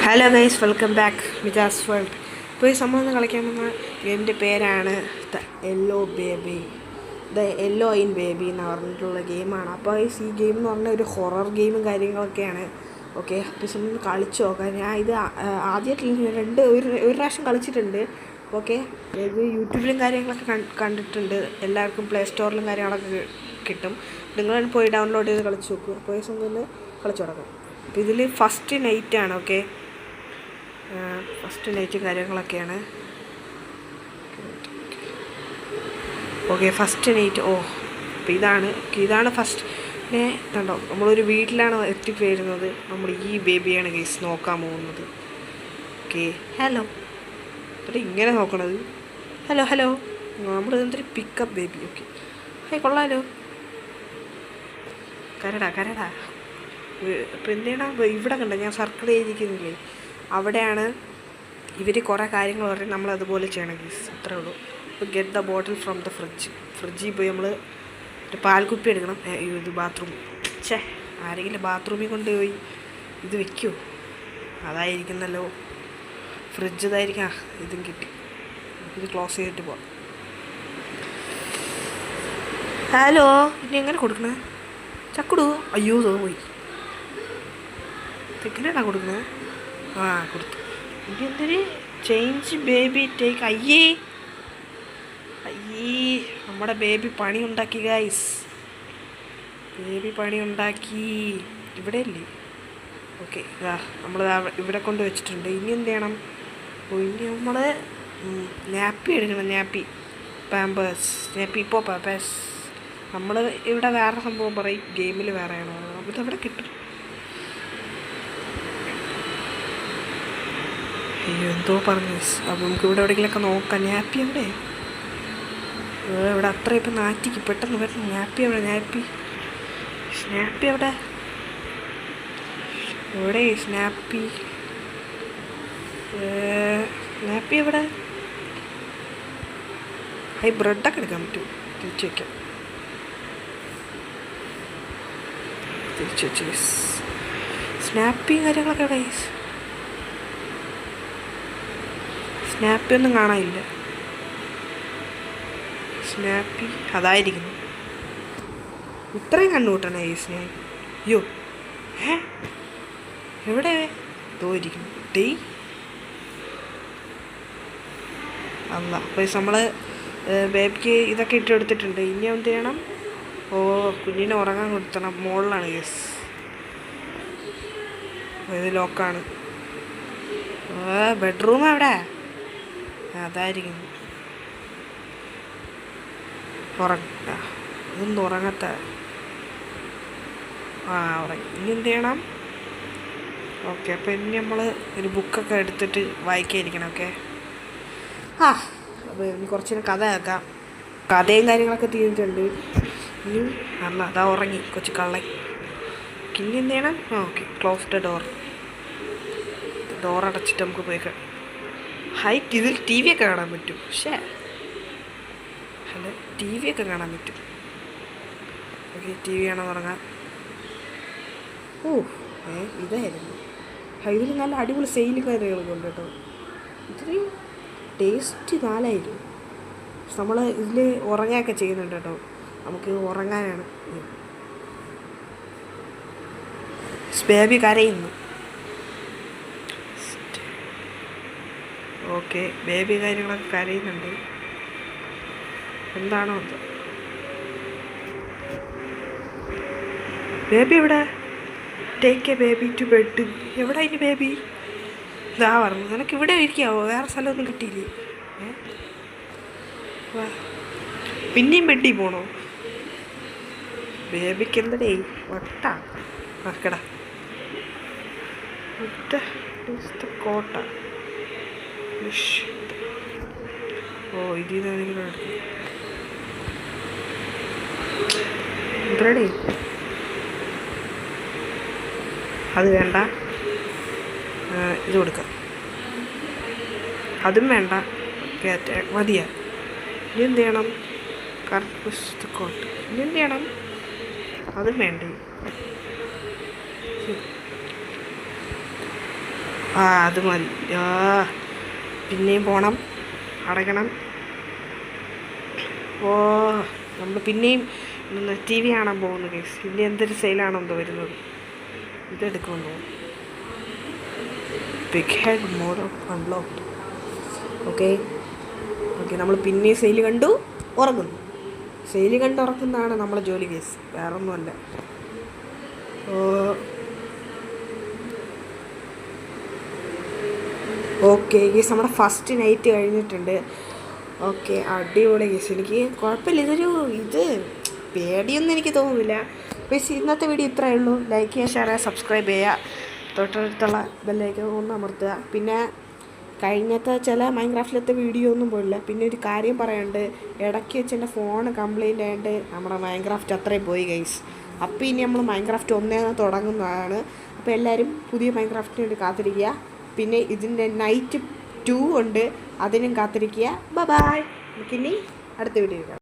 Hello guys, welcome back Mijas world. ഇപ്പോൾ ഈ സംഭവം ഒന്ന് കളിക്കാൻ വന്ന ഗെയിമിൻ്റെ പേരാണ് the yellow baby. The yellow in baby എന്ന് പറഞ്ഞിട്ടുള്ള ഗെയിമാണ്. അപ്പോൾ ഈ ഗെയിം എന്ന് പറഞ്ഞാൽ ഒരു ഹൊറർ ഗെയിമും കാര്യങ്ങളൊക്കെയാണ്. ഓക്കെ, അപ്പോൾ ഒന്ന് കളിച്ച് നോക്കാം. ഞാൻ ഇത് ആദ്യമായിട്ട് ഒരു പ്രാവശ്യം കളിച്ചിട്ടുണ്ട്. ഓക്കെ, ഇത് യൂട്യൂബിലും കാര്യങ്ങളൊക്കെ കണ്ടിട്ടുണ്ട്. എല്ലാവർക്കും പ്ലേ സ്റ്റോറിലും കാര്യങ്ങളൊക്കെ കിട്ടും. നിങ്ങൾ പോയി ഡൗൺലോഡ് ചെയ്ത് കളിച്ച് നോക്കുക. അപ്പോൾ ഈ സമയത്ത് കളിച്ച് തുടങ്ങാം. അപ്പോൾ ഇതിൽ ഫസ്റ്റ് നൈറ്റാണ്. ഫസ്റ്റ് നൈറ്റും കാര്യങ്ങളൊക്കെയാണ്. First night. അപ്പോൾ ഇതാണ് ഫസ്റ്റ്. പിന്നെ കണ്ടോ, നമ്മളൊരു വീട്ടിലാണ് എത്തിപ്പോയിരുന്നത്. നമ്മൾ ഈ ബേബിയാണ് ഗൈസ് നോക്കാൻ പോകുന്നത്. Okay, hello. അപ്പോൾ ഇങ്ങനെ നോക്കണത്. ഹലോ നമ്മൾ എന്തൊരു പിക്കപ്പ് ബേബി. ഓക്കെ, കൊള്ളാലോ. കരടാ. അപ്പോൾ എന്താണ് ഇവിടെ കണ്ടോ, ഞാൻ സർക്കിൾ ചെയ്തിരിക്കുന്നില്ലേ, അവിടെയാണ് ഇവർ കുറേ കാര്യങ്ങൾ പറയും. നമ്മൾ അതുപോലെ ചെയ്യണം ഗീസ്, അത്രേ ഉള്ളൂ. അപ്പോൾ get the bottle from the ഫ്രിഡ്ജിൽ പോയി നമ്മൾ ഒരു പാൽക്കുപ്പി എടുക്കണം. ഇത് ബാത്റൂം. ആരെങ്കിലും ബാത്റൂമിൽ കൊണ്ടുപോയി ഇത് വെക്കുമോ? അതായിരിക്കുന്നല്ലോ, ഫ്രിഡ്ജ് ഇതായിരിക്കാം. ഇതും കിട്ടി. ഇത് ക്ലോസ് ചെയ്തിട്ട് പോവാം. ഹലോ, ഇനി എങ്ങനെ കൊടുക്കണേ? ചക്കുടു. അയ്യോ, പോയി. എങ്ങനെയാണോ കൊടുക്കുന്നത്? കൊടുത്തു. ഇനി എന്തൊരു ചേഞ്ച് ബേബി ടേക്ക്. അയ്യേ, നമ്മുടെ ബേബി പണി ഉണ്ടാക്കി ഗൈസ്. പണി ഉണ്ടാക്കി. ഇവിടെ അല്ലേ? ഓക്കെ, നമ്മൾ ഇവിടെ കൊണ്ട് വെച്ചിട്ടുണ്ട്. ഇനി എന്ത് ചെയ്യണം? ഇനി നമ്മൾ നാപ്പി എടുക്കണം. Nappy, Pampers. നാപ്പി ഇപ്പോൾ പാമ്പേഴ്സ്. നമ്മൾ ഇവിടെ വേറെ സംഭവം പറയും, ഗെയിമിൽ വേറെയാണോ? ഇതെവിടെ കിട്ടും? അയ്യോ, എന്തോ പറഞ്ഞു. അപ്പോൾ നമുക്ക് ഇവിടെ എവിടെയെങ്കിലൊക്കെ നോക്കാം. നാപ്പി എവിടെ? ഇവിടെ അത്ര ഇപ്പം നാറ്റിക്ക് പെട്ടെന്ന് നാപ്പി എവിടെ? നാപ്പി എവിടെ? നാപ്പി എവിടെ? ബ്രെഡൊക്കെ എടുക്കാൻ പറ്റും. തിരിച്ചു വയ്ക്കാം. സ്നാപ്പിയും കാര്യങ്ങളൊക്കെ എവിടെ? സ്നാപ്പി ഒന്നും കാണാനില്ല. സ്നാപ്പി അതായിരിക്കുന്നു. ഇത്രയും കണ്ടുകൂട്ടണേ ഈ സ്നാപ്പി. അയ്യോ, എവിടെ തോന്നിരിക്കുന്നു? അല്ല, അപ്പോൾ നമ്മൾ ബേബിക്ക് ഇതൊക്കെ ഇട്ടെടുത്തിട്ടുണ്ട്. ഇനി എന്ത് ചെയ്യണം? കുഞ്ഞിനെ ഉറങ്ങാൻ കൊടുത്തണം. മുകളിലാണ് യെസ്. ഇത് ലോക്കാണ്. ബെഡ്റൂം എവിടെ? അതായിരിക്കുന്നു. ഇതൊന്നും ഉറങ്ങത്ത. ഉറങ്ങി. ഇനി എന്ത് ചെയ്യണം? ഓക്കെ, അപ്പോൾ ഇനി നമ്മൾ ഒരു ബുക്കൊക്കെ എടുത്തിട്ട് വായിക്കാതിരിക്കണം. അപ്പോൾ ഇനി കുറച്ചിന് കഥ കേൾക്കാം. കഥയും കാര്യങ്ങളൊക്കെ തീർന്നിട്ടുണ്ട്. ഇനി അതാ ഉറങ്ങി കൊച്ചു കള്ളൻ. ഇനി എന്ത് ചെയ്യണം? ഓക്കെ, ക്ലോസ് ദ ഡോർ അടച്ചിട്ട് നമുക്ക് പോയി ഇതിൽ ടി വി ഒക്കെ കാണാൻ പറ്റും. ടി വി ഒക്കെ കാണാൻ പറ്റും. ഓക്കെ, ടി വി കാണാൻ തുടങ്ങാം. ഇതായിരുന്നു. ഇതിൽ നല്ല അടിപൊളി സെയിൽ കാര്യങ്ങളൊക്കെ ഉണ്ട് കേട്ടോ. ഇതിന് ടേസ്റ്റ് 4000. നമ്മൾ ഇതിൽ ഉറങ്ങുകയൊക്കെ ചെയ്യുന്നുണ്ട് കേട്ടോ. നമുക്ക് ഉറങ്ങാനാണ്. ബേബി കരയുന്നു. ഓക്കെ, ബേബി കാര്യങ്ങളൊക്കെ കരയുന്നുണ്ട്. എന്താണോ അത്? ബേബി എവിടെ? Take a baby to bed. എവിടെ ഇനി ബേബി? ഇതാ പറഞ്ഞു. നിനക്ക് ഇവിടെ ഇരിക്കാവോ? വേറെ സ്ഥലമൊന്നും കിട്ടിയില്ലേ? പിന്നെയും ബെഡിൽ പോണോ? ബേബിക്ക് എന്തടേ വട്ടാ? ആക്കടാ കോട്ട. ഇതിൽ നിന്ന് എന്തടേ? അത് വേണ്ട, ഇത് കൊടുക്കാം. അതും വേണ്ട, മതിയാ. ഇനി എന്ത് ചെയ്യണം? കോട്ട്. ഇനി എന്ത് ചെയ്യണം? അതും വേണ്ടേ. അത് മതി. പിന്നെയും പോകണം, അടയ്ക്കണം. നമ്മൾ പിന്നെയും ടി വി കാണാൻ പോകുന്നു ഗൈസ്. പിന്നെ എന്തൊരു സെയിലാണോ എന്തോ വരുന്നത്. ഇതെടുക്കുമെന്നോ. Big head mode unlocked. Okay നമ്മൾ പിന്നെയും സെയിൽ കണ്ടു ഉറങ്ങുന്നു. സെയിൽ കണ്ട് ഉറക്കുന്നതാണ് നമ്മളെ ജോലി ഗൈസ്, വേറൊന്നുമല്ല. ഓക്കെ ഗീസ്, നമ്മുടെ ഫസ്റ്റ് നൈറ്റ് കഴിഞ്ഞിട്ടുണ്ട്. ഓക്കെ, അടിപൊളി ഗീസ്. എനിക്ക് കുഴപ്പമില്ല, ഇത് പേടിയൊന്നും എനിക്ക് തോന്നുന്നില്ല. പക്ഷേ ഇന്നത്തെ വീഡിയോ ഇത്രയേ ഉള്ളൂ. ലൈക്ക് ചെയ്യുക, ഷെയർ ചെയ്യുക, സബ്സ്ക്രൈബ് ചെയ്യുക, തൊട്ടടുത്തുള്ള ബെല്ലൈക്കൺ ഒന്ന് അമർത്തുക. പിന്നെ കഴിഞ്ഞത്തെ ചില മൈൻക്രാഫ്റ്റിലത്തെ വീഡിയോ ഒന്നും പോയില്ല. പിന്നെ ഒരു കാര്യം പറയാനുണ്ട്, ഇടയ്ക്ക് വെച്ച് എൻ്റെ ഫോൺ കംപ്ലൈൻ്റ് ആയിട്ട് നമ്മുടെ മൈൻക്രാഫ്റ്റ് അത്രയും പോയി ഗൈസ്. അപ്പോൾ ഇനി നമ്മൾ മൈൻക്രാഫ്റ്റ് 1 തുടങ്ങുന്നതാണ്. അപ്പോൾ എല്ലാവരും പുതിയ മൈൻക്രാഫ്റ്റിന് വേണ്ടി കാത്തിരിക്കുക. പിന്നെ ഇതിൻ്റെ നൈറ്റ് 2 ഉണ്ട്, അതിനും കാത്തിരിക്കുക. ബൈ. നമുക്കിനി അടുത്ത വീഡിയോ കാണാം.